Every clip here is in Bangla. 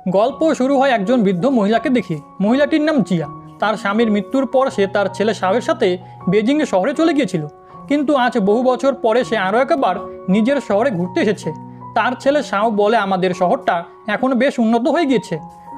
গল্প শুরু হয় একজন বৃদ্ধ মহিলাকে দেখে। মহিলাটির নাম জিয়া। তার স্বামীর মৃত্যুর পর সে তার ছেলে শাওয়ের সাথে বেজিং শহরে চলে গিয়েছিল, কিন্তু আজ বহু বছর পরে সে আরও একবার নিজের শহরে ঘুরতে এসেছে। তার ছেলে শাও বলে, আমাদের শহরটা এখন বেশ উন্নত হয়ে গিয়েছে।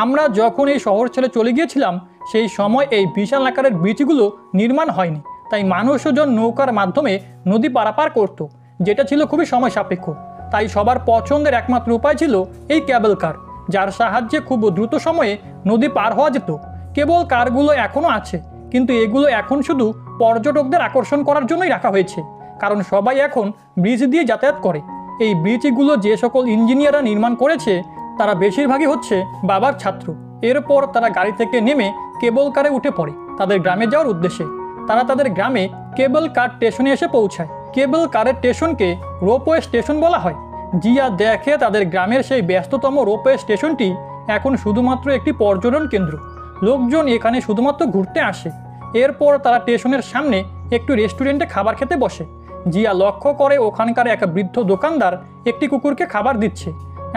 আমরা যখন এই শহর ছেড়ে চলে গিয়েছিলাম সেই সময় এই বিশাল আকারের ব্রিজগুলো নির্মাণ হয়নি, তাই মানুষজন নৌকার মাধ্যমে নদী পারাপার করত, যেটা ছিল খুবই সময় সাপেক্ষ। তাই সবার পছন্দের একমাত্র উপায় ছিল এই ক্যাবল কার, যার সাহায্যে খুব দ্রুত সময়ে নদী পার হওয়া যেত। কেবল কারগুলো এখনও আছে, কিন্তু এগুলো এখন শুধু পর্যটকদের আকর্ষণ করার জন্যই রাখা হয়েছে, কারণ সবাই এখন ব্রিজ দিয়ে যাতায়াত করে। এই ব্রিজগুলো যে সকল ইঞ্জিনিয়াররা নির্মাণ করেছে তারা বেশিরভাগই হচ্ছে বাবার ছাত্র। এরপর তারা গাড়ি থেকে নেমে কেবল কারে উঠে পড়ে তাদের গ্রামে যাওয়ার উদ্দেশ্যে। তারা তাদের গ্রামে কেবল কার স্টেশনে এসে পৌঁছায়। কেবল কারের স্টেশনকে রোপওয়ে স্টেশন বলা হয়। জিয়া দেখে তাদের গ্রামের সেই ব্যস্ততম রোপওয়ে স্টেশনটি এখন শুধুমাত্র একটি পর্যটন কেন্দ্র। লোকজন এখানে শুধুমাত্র ঘুরতে আসে। এরপর তারা স্টেশনের সামনে একটি রেস্টুরেন্টে খাবার খেতে বসে। জিয়া লক্ষ্য করে ওখানকার এক বৃদ্ধ দোকানদার একটি কুকুরকে খাবার দিচ্ছে।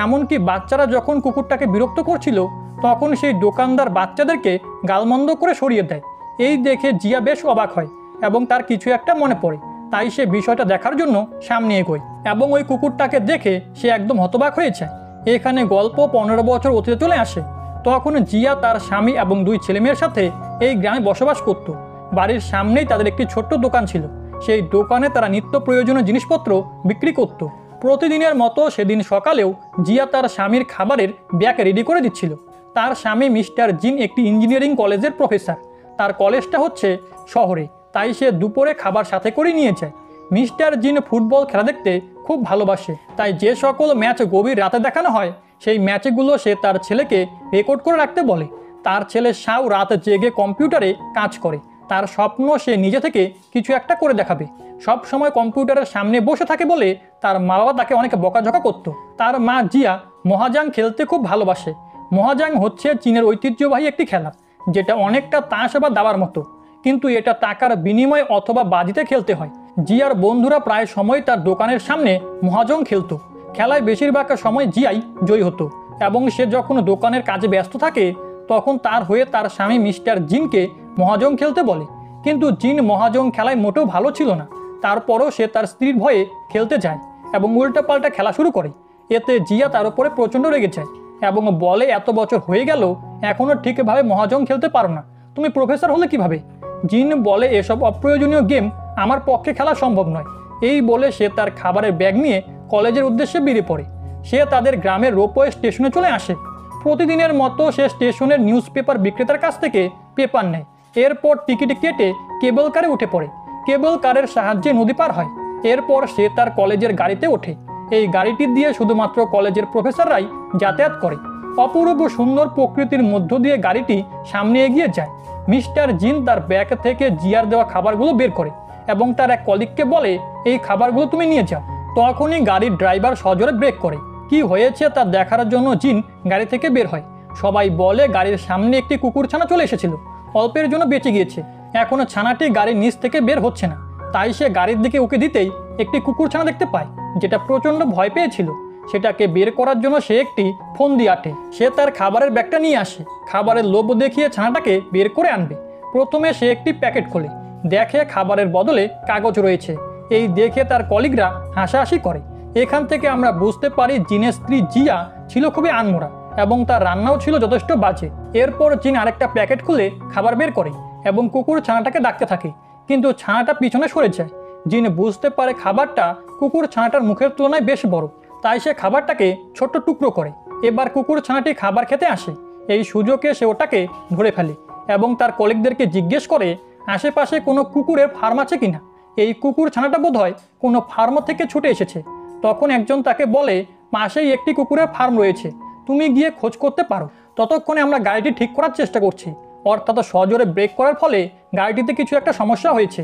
এমনকি বাচ্চারা যখন কুকুরটাকে বিরক্ত করছিল তখন সেই দোকানদার বাচ্চাদেরকে গালমন্দ করে সরিয়ে দেয়। এই দেখে জিয়া বেশ অবাক হয় এবং তার কিছু একটা মনে পড়ে। তাই সে বিষয়টা দেখার জন্য সামনে এগোয় এবং ওই কুকুরটাকে দেখে সে একদম হতবাক হয়েছে। এখানে গল্প 15 বছর অতীতে চলে আসে। তখন জিয়া তার স্বামী এবং 2 ছেলেমেয়ের সাথে এই গ্রামে বসবাস করত। বাড়ির সামনেই তাদের একটি ছোট্ট দোকান ছিল। সেই দোকানে তারা নিত্য প্রয়োজনীয় জিনিসপত্র বিক্রি করত। প্রতিদিনের মতো সেদিন সকালেও জিয়া তার স্বামীর খাবারের ব্যাগ রেডি করে দিচ্ছিল। তার স্বামী মিস্টার জিন একটি ইঞ্জিনিয়ারিং কলেজের প্রফেসর। তার কলেজটা হচ্ছে শহরে, তাই সে দুপুরে খাবার সাথে করে নিয়ে যায়। মিস্টার জিন ফুটবল খেলা দেখতে খুব ভালোবাসে, তাই যে সকল ম্যাচ গভীর রাতে দেখানো হয় সেই ম্যাচগুলো সে তার ছেলেকে রেকর্ড করে রাখতে বলে। তার ছেলে শাও রাত জেগে কম্পিউটারে কাজ করে। তার স্বপ্ন সে নিজে থেকে কিছু একটা করে দেখাবে। সব সময় কম্পিউটারের সামনে বসে থাকে বলে তার মা বাবা তাকে অনেক বকাঝকা করত। তার মা জিয়া মহাজাং খেলতে খুব ভালোবাসে। মহাজাং হচ্ছে চীনের ঐতিহ্যবাহী একটি খেলা, যেটা অনেকটা তাস বা দাবার মতো, কিন্তু এটা টাকার বিনিময়ে অথবা বাজিতে খেলতে হয়। জিয়ার বন্ধুরা প্রায় সময় তার দোকানের সামনে মহাজং খেলতো। খেলায় বেশিরভাগ সময় জিয়াই জয়ী হতো এবং সে যখন দোকানের কাজে ব্যস্ত থাকে তখন তার হয়ে তার স্বামী মিস্টার জিনকে মহাজং খেলতে বলে। কিন্তু জিন মহাজং খেলায় মোটেও ভালো ছিল না। তারপরও সে তার স্ত্রীর ভয়ে খেলতে যায় এবং উল্টাপাল্টা খেলা শুরু করে। এতে জিয়া তার উপরে প্রচণ্ড রেগে যায় এবং বলে, এত বছর হয়ে গেল এখনও ঠিকভাবে মহাজং খেলতে পারো না, তুমি প্রফেসর হলে কিভাবে? জিন বলে, এসব অপ্রয়োজনীয় গেম আমার পক্ষে খেলা সম্ভব নয়। এই বলে সে তার খাবারের ব্যাগ নিয়ে কলেজের উদ্দেশ্যে বেরিয়ে পড়ে। সে তাদের গ্রামের রোপওয়ে স্টেশনে চলে আসে। প্রতিদিনের মতো সে স্টেশনের নিউজ পেপার বিক্রেতার কাছ থেকে পেপার নেয়। এরপর টিকিট কেটে কেবল কারে উঠে পড়ে। কেবল কারের সাহায্যে নদী পার হয়। এরপর সে তার কলেজের গাড়িতে ওঠে। এই গাড়িটি দিয়ে শুধুমাত্র কলেজের প্রফেসররাই যাতায়াত করে। অপূর্ব সুন্দর প্রকৃতির মধ্য দিয়ে গাড়িটি সামনে এগিয়ে যায়। মিস্টার জিন তার ব্যাগ থেকে জিয়ার দেওয়া খাবারগুলো বের করে এবং তার এক কলিগকে বলে, এই খাবারগুলো তুমি নিয়ে যাও। তখনই গাড়ির ড্রাইভার সজোরে ব্রেক করে। কি হয়েছে তা দেখার জন্য জিন গাড়ি থেকে বের হয়। সবাই বলে গাড়ির সামনে একটি কুকুর ছানা চলে এসেছিল, অল্পের জন্য বেঁচে গিয়েছে। এখনও ছানাটি গাড়ির নিচ থেকে বের হচ্ছে না। তাই সে গাড়ির দিকে উঁকে দিতেই একটি কুকুর ছানা দেখতে পায়, যেটা প্রচণ্ড ভয় পেয়েছিল। সেটাকে বের করার জন্য সে একটি ফন্দি আঁটে। সে তার খাবারের ব্যাগটা নিয়ে আসে। খাবারের লোভ দেখিয়ে ছানাটাকে বের করে আনবে। প্রথমে সে একটি প্যাকেট খোলে, দেখে খাবারের বদলে কাগজ রয়েছে। এই দেখে তার কলিগরা হাসাহাসি করে। এখান থেকে আমরা বুঝতে পারি জিনের স্ত্রী জিয়া ছিল খুবই আনমোড়া এবং তার রান্নাও ছিল যথেষ্ট বাজে। এরপর জিন আরেকটা প্যাকেট খুলে খাবার বের করে এবং কুকুর ছানাটাকে ডাকতে থাকে, কিন্তু ছানাটা পিছনে সরে যায়। জিন বুঝতে পারে খাবারটা কুকুর ছানাটার মুখের তুলনায় বেশ বড়, তাই সে খাবারটাকে ছোট্ট টুকরো করে। এবার কুকুর ছানাটি খাবার খেতে আসে। এই সুযোগে সে ওটাকে ধরে ফেলে এবং তার কলিগদেরকে জিজ্ঞেস করে আশেপাশে কোনো কুকুরের ফার্ম আছে কিনা। এই কুকুর ছানাটা বোধহয় কোনো ফার্ম থেকে ছুটে এসেছে। তখন একজন তাকে বলে, পাশেই একটি কুকুরের ফার্ম রয়েছে, তুমি গিয়ে খোঁজ করতে পারো। ততক্ষণে আমরা গাড়িটি ঠিক করার চেষ্টা করছি। অর্থাৎ সজোরে ব্রেক করার ফলে গাড়িটিতে কিছু একটা সমস্যা হয়েছে।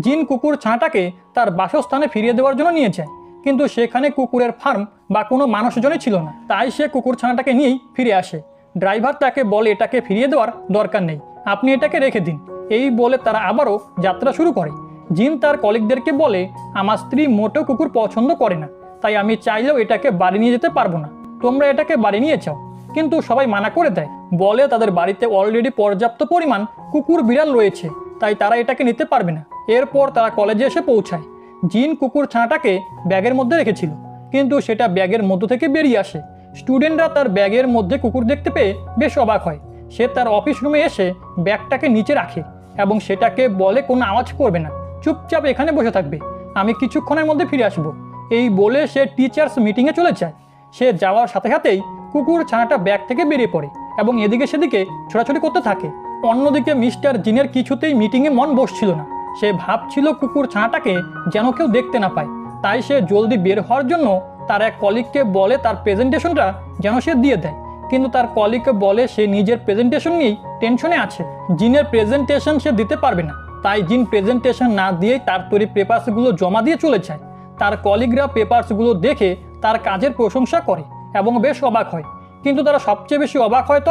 জিন কুকুর ছানাটাকে তার বাসস্থানে ফিরিয়ে দেওয়ার জন্য নিয়ে যায়, কিন্তু সেখানে কুকুরের ফার্ম বা কোনো মানুষজনই ছিল না। তাই সে কুকুর ছানাটাকে নিয়েই ফিরে আসে। ড্রাইভার তাকে বলে, এটাকে ফিরিয়ে দেওয়ার দরকার নেই, আপনি এটাকে রেখে দিন। এই বলে তারা আবারও যাত্রা শুরু করে। জিন তার কলিগদেরকে বলে, আমার স্ত্রী মোটেও কুকুর পছন্দ করে না, তাই আমি চাইলেও এটাকে বাড়ি নিয়ে যেতে পারবো না, তোমরা এটাকে বাড়ি নিয়ে যাও। কিন্তু সবাই মানা করে দেয়, বলে তাদের বাড়িতে অলরেডি পর্যাপ্ত পরিমাণ কুকুর বিড়াল রয়েছে, তাই তারা এটাকে নিতে পারবে না। এরপর তারা কলেজে এসে পৌঁছায়। জিন কুকুর ছানাটাকে ব্যাগের মধ্যে রেখেছিল, কিন্তু সেটা ব্যাগের মধ্য থেকে বেরিয়ে আসে। স্টুডেন্টরা তার ব্যাগের মধ্যে কুকুর দেখতে পেয়ে বেশ অবাক হয়। সে তার অফিস রুমে এসে ব্যাগটাকে নিচে রাখে এবং সেটাকে বলে কোনো আওয়াজ করবে না, চুপচাপ এখানে বসে থাকবে, আমি কিছুক্ষণের মধ্যে ফিরে আসবো। এই বলে সে টিচার্স মিটিংয়ে চলে যায়। সে যাওয়ার সাথে সাথেই কুকুর ছানাটা ব্যাগ থেকে বেরিয়ে পড়ে এবং এদিকে সেদিকে ছোটাছুটি করতে থাকে। অন্যদিকে মিস্টার জিনের কিছুতেই মিটিংয়ে মন বসছিল না। সে ভাবছিল কুকুর ছানাটাকে যেন কেউ দেখতে না পায়, তাই সে জলদি বের হওয়ার জন্য তার এক কলিগকে বলে তার প্রেজেন্টেশনটা যেন সে দিয়ে দেয়। কিন্তু তার কলিগকে বলে সে নিজের প্রেজেন্টেশন নিয়েই টেনশনে আছে, জিনের প্রেজেন্টেশন সে দিতে পারবে না। তাই জিন প্রেজেন্টেশন না দিয়েই তার তৈরি পেপারসগুলো জমা দিয়ে চলে যায়। তার কলিগরা পেপারসগুলো দেখে তার কাজের প্রশংসা করে এবং বেশ অবাক হয়। কিন্তু তারা সবচেয়ে বেশি অবাক হয়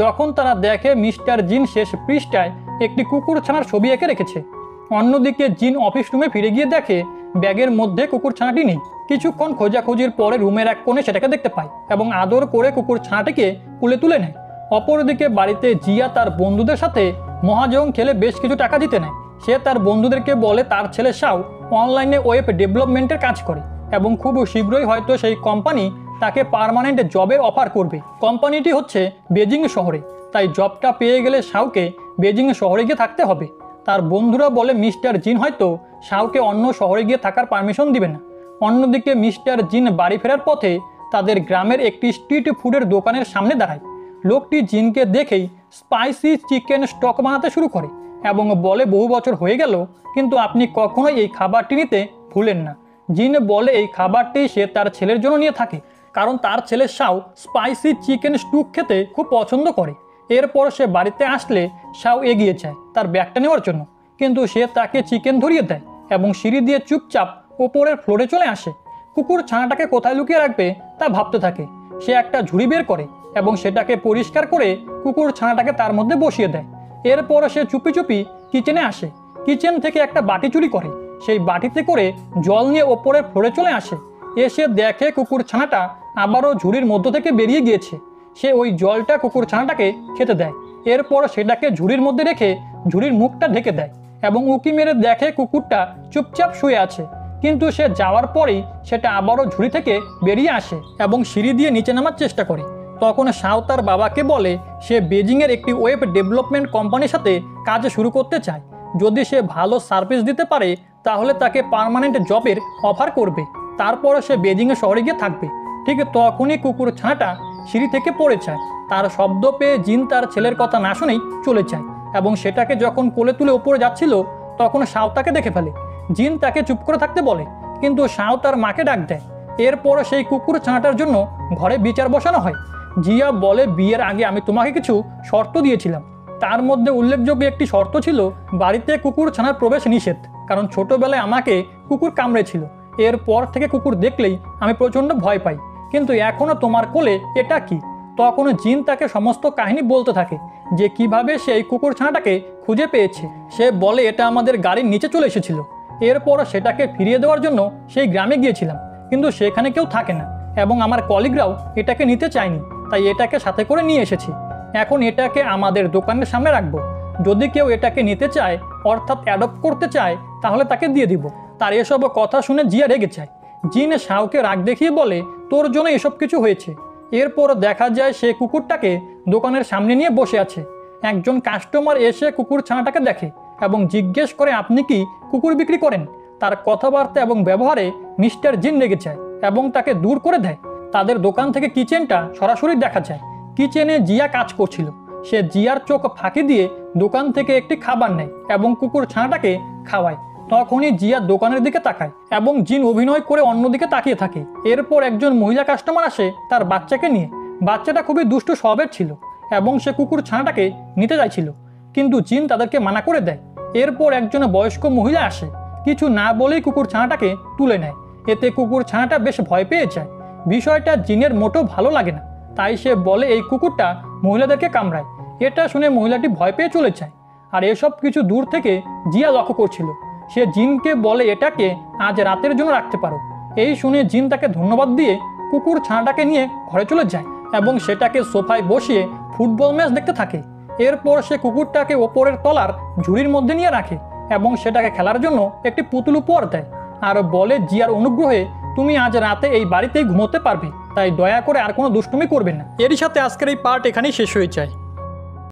যখন তারা দেখে মিস্টার জিন শেষ পৃষ্ঠায় একটি কুকুর ছানার ছবি এঁকে রেখেছে। অন্যদিকে জিন অফিস রুমে ফিরে গিয়ে দেখে ব্যাগের মধ্যে কুকুর ছানাটি নেই। কিছুক্ষণ খোঁজাখুঁজির পরে রুমের এক কোণে সেটাকে দেখতে পায় এবং আদর করে কুকুর ছানাটিকে কুলে তুলে নেয়। অপরদিকে বাড়িতে জিয়া তার বন্ধুদের সাথে মহাজং খেলে বেশ কিছু টাকা জিতে নেয়। সে তার বন্ধুদেরকে বলে তার ছেলে শাও অনলাইনে ওয়েব ডেভেলপমেন্টের কাজ করে এবং খুব শীঘ্রই হয়তো সেই কোম্পানি তাকে পার্মানেন্ট জবের অফার করবে। কোম্পানিটি হচ্ছে বেজিং শহরে, তাই জবটা পেয়ে গেলে শাওকে বেজিং শহরে গিয়ে থাকতে হবে। তার বন্ধুরা বলে মিস্টার জিন হয়তো শাওকে অন্য শহরে গিয়ে থাকার পারমিশন দিবে না। অন্যদিকে মিস্টার জিন বাড়ি ফেরার পথে তাদের গ্রামের একটি স্ট্রিট ফুডের দোকানের সামনে দাঁড়ায়। লোকটি জিনকে দেখেই স্পাইসি চিকেন স্টক বানাতে শুরু করে এবং বলে বহু বছর হয়ে গেল, কিন্তু আপনি কখনোই এই খাবারটি নিতে ভুলেন না। জিন বলে এই খাবারটি সে তার ছেলের জন্য নিয়ে থাকে, কারণ তার ছেলে শাও স্পাইসি চিকেন স্টু খেতে খুব পছন্দ করে। এরপর সে বাড়িতে আসলে শাও এগিয়ে যায় তার ব্যাগটা নেওয়ার জন্য, কিন্তু সে তাকে চিকেন ধরিয়ে দেয় এবং সিঁড়ি দিয়ে চুপচাপ ওপরের ফ্লোরে চলে আসে। কুকুর ছানাটাকে কোথায় লুকিয়ে রাখবে তা ভাবতে থাকে। সে একটা ঝুড়ি বের করে এবং সেটাকে পরিষ্কার করে কুকুর ছানাটাকে তার মধ্যে বসিয়ে দেয়। এরপর সে চুপি চুপি কিচেনে আসে। কিচেন থেকে একটা বাটি চুরি করে সেই বাটিতে করে জল নিয়ে ওপরের ফ্লোরে চলে আসে। এসে দেখে কুকুর ছানাটা আবারও ঝুড়ির মধ্য থেকে বেরিয়ে গিয়েছে। সে ওই জলটা কুকুর ছানাটাকে খেতে দেয়। এরপর সেটাকে ঝুড়ির মধ্যে রেখে ঝুড়ির মুখটা ঢেকে দেয় এবং উঁকি মেরে দেখে কুকুরটা চুপচাপ শুয়ে আছে। কিন্তু সে যাওয়ার পরেই সেটা আবারও ঝুড়ি থেকে বেরিয়ে আসে এবং সিঁড়ি দিয়ে নিচে নামার চেষ্টা করে। তখন শাও তার বাবাকে বলে সে বেজিংয়ের একটি ওয়েব ডেভেলপমেন্ট কোম্পানির সাথে কাজ শুরু করতে চায়। যদি সে ভালো সার্ভিস দিতে পারে তাহলে তাকে পার্মানেন্ট জবের অফার করবে, তারপরে সে বেজিংয়ে শহরে গিয়ে থাকবে। ঠিক তখনই কুকুর ছানাটা সিঁড়ি থেকে পড়ে যায়। তার শব্দ পেয়ে জিন তার ছেলের কথা না শুনেই চলে যায় এবং সেটাকে যখন কোলে তুলে ওপরে যাচ্ছিল তখন শাও তাকে দেখে ফেলে। জিন তাকে চুপ করে থাকতে বলে, কিন্তু শাও তার মাকে ডাক দেয়। এরপর সেই কুকুর ছানাটার জন্য ঘরে বিচার বসানো হয়। জিয়া বলে বিয়ের আগে আমি তোমাকে কিছু শর্ত দিয়েছিলাম, তার মধ্যে উল্লেখযোগ্য একটি শর্ত ছিল বাড়িতে কুকুর ছানার প্রবেশ নিষেধ, কারণ ছোটবেলায় আমাকে কুকুর কামড়েছিল। এরপর থেকে কুকুর দেখলেই আমি প্রচণ্ড ভয় পাই, কিন্তু এখনও তোমার কোলে এটা কি? তখন জিন তাকে সমস্ত কাহিনী বলতে থাকে যে কিভাবে সে এই কুকুর ছানাটাকে খুঁজে পেয়েছে। সে বলে এটা আমাদের গাড়ির নিচে চলে এসেছিল, এরপর সেটাকে ফিরিয়ে দেওয়ার জন্য সেই গ্রামে গিয়েছিলাম, কিন্তু সেখানে কেউ থাকে না এবং আমার কলিগরাও এটাকে নিতে চায়নি, তাই এটাকে সাথে করে নিয়ে এসেছি। এখন এটাকে আমাদের দোকানের সামনে রাখবো, যদি কেউ এটাকে নিতে চায় অর্থাৎ অ্যাডপ্ট করতে চায় তাহলে তাকে দিয়ে দিব। তার এসব কথা শুনে জিয়া রেগে যায়। জিন শাওকে রাগ দেখিয়ে বলে তোর জন্য এসব কিছু হয়েছে। এরপর দেখা যায় সে কুকুরটাকে দোকানের সামনে নিয়ে বসে আছে। একজন কাস্টমার এসে কুকুর ছানাটাকে দেখে এবং জিজ্ঞেস করে আপনি কি কুকুর বিক্রি করেন? তার কথাবার্তা এবং ব্যবহারে মিস্টার জিন রেগে যায় এবং তাকে দূর করে দেয়। তাদের দোকান থেকে কিচেনটা সরাসরি দেখা যায়। কিচেনে জিয়া কাজ করছিল। সে জিয়ার চোখ ফাঁকি দিয়ে দোকান থেকে একটি খাবার নেয় এবং কুকুর ছানাটাকে খাওয়ায়। তখনই জিয়া দোকানের দিকে তাকায় এবং জিন অভিনয় করে অন্যদিকে তাকিয়ে থাকে। এরপর একজন মহিলা কাস্টমার আসে তার বাচ্চাকে নিয়ে। বাচ্চাটা খুবই দুষ্ট স্বভাবের ছিল এবং সে কুকুর ছানাটাকে নিতে চাইছিল, কিন্তু জিন তাদেরকে মানা করে দেয়। এরপর একজন বয়স্ক মহিলা আসে, কিছু না বলেই কুকুর ছানাটাকে তুলে নেয়। এতে কুকুর ছানাটা বেশ ভয় পেয়ে যায়। বিষয়টা জিনের মোটেও ভালো লাগে না, তাই সে বলে এই কুকুরটা মহিলাদেরকে কামড়ায়। এটা শুনে মহিলাটি ভয় পেয়ে চলে যায়। আর এসব কিছু দূর থেকে জিয়া লক্ষ্য করছিল। সে জিনকে বলে এটাকে আজ রাতের জন্য রাখতে পারো। এই শুনে জিন তাকে ধন্যবাদ দিয়ে কুকুর ছানাটাকে নিয়ে ঘরে চলে যায়। এবং সেটাকে সোফায় বসিয়ে ফুটবল ম্যাচ দেখতে থাকে। এরপর সে কুকুরটাকে ওপরের তলার ঝুড়ির মধ্যে নিয়ে রাখে এবং সেটাকে খেলার জন্য একটি পুতুল উপহার দেয় আর বলে জিয়ার অনুগ্রহে তুমি আজ রাতে এই বাড়িতেই ঘুমোতে পারবে, তাই দয়া করে আর কোনো দুষ্টুমি করবে না। এরই সাথে আজকের এই পার্ট এখানেই শেষ হয়ে যায়।